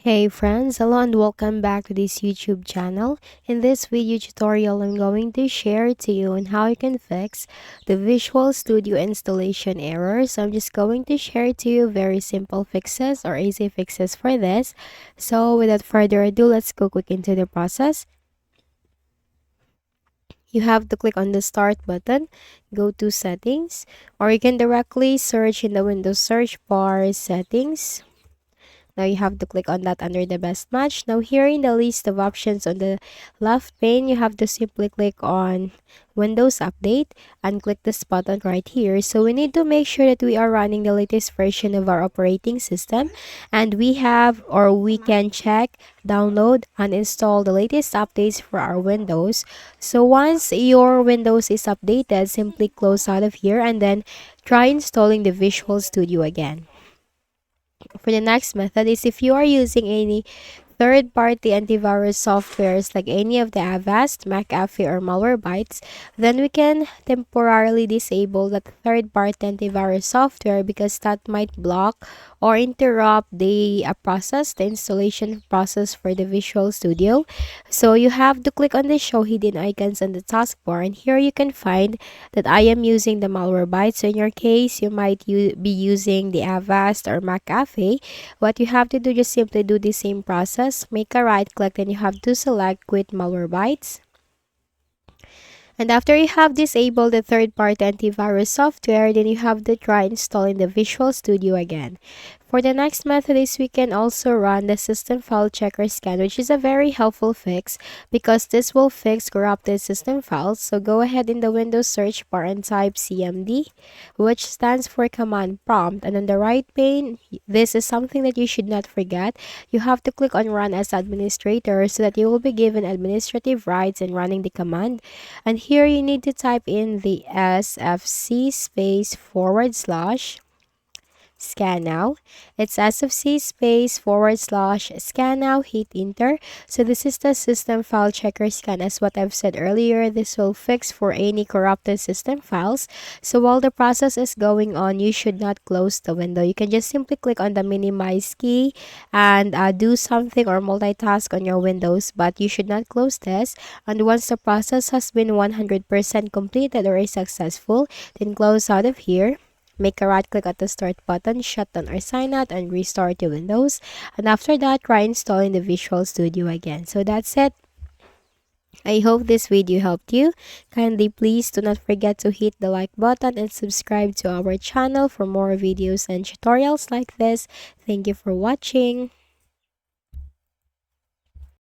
Hey friends, hello and welcome back to this YouTube channel. In this video tutorial, I'm going to share to you on how you can fix the Visual Studio installation error. So I'm just going to share to you very simple fixes or easy fixes for this. So without further ado, let's go quick into the process. You have to click on the start button, go to settings, or you can directly search in the Windows search bar settings. Now you have to click on that under the best match. Now here in the list of options on the left pane, you have to simply click on Windows Update and click this button right here. So we need to make sure that we are running the latest version of our operating system, and we can check, download, and install the latest updates for our Windows. So once your Windows is updated, simply close out of here and then try installing the Visual Studio again. For the next method is if you are using any third-party antivirus softwares like any of the Avast, McAfee, or Malwarebytes, then we can temporarily disable that third-party antivirus software because that might block or interrupt the installation process for the Visual Studio. So you have to click on the show hidden icons on the taskbar, and here you can find that I am using the Malwarebytes. So in your case, you might be using the Avast or McAfee. What you have to do, just simply do the same process. Make a right click, then you have to select quit Malwarebytes. And after you have disabled the third-party antivirus software, then you have to try installing the Visual Studio again. For the next method is we can also run the system file checker scan, which is a very helpful fix because this will fix corrupted system files. So go ahead in the Windows search bar and type CMD, which stands for command prompt, and on the right pane, this is something that you should not forget. You have to click on run as administrator so that you will be given administrative rights in running the command. And here you need to type in the SFC / scan now. It's SFC / scan now, hit enter. So this is the system file checker scan. As what I've said earlier, this will fix for any corrupted system files. So while the process is going on, you should not close the window. You can just simply click on the minimize key and do something or multitask on your Windows, but you should not close this. And once the process has been 100% completed or is successful, then close out of here. Make a right click at the start button, shut down or sign out, and restart your Windows. And after that, try installing the Visual Studio again. So that's it. I hope this video helped you. Kindly please do not forget to hit the like button and subscribe to our channel for more videos and tutorials like this. Thank you for watching.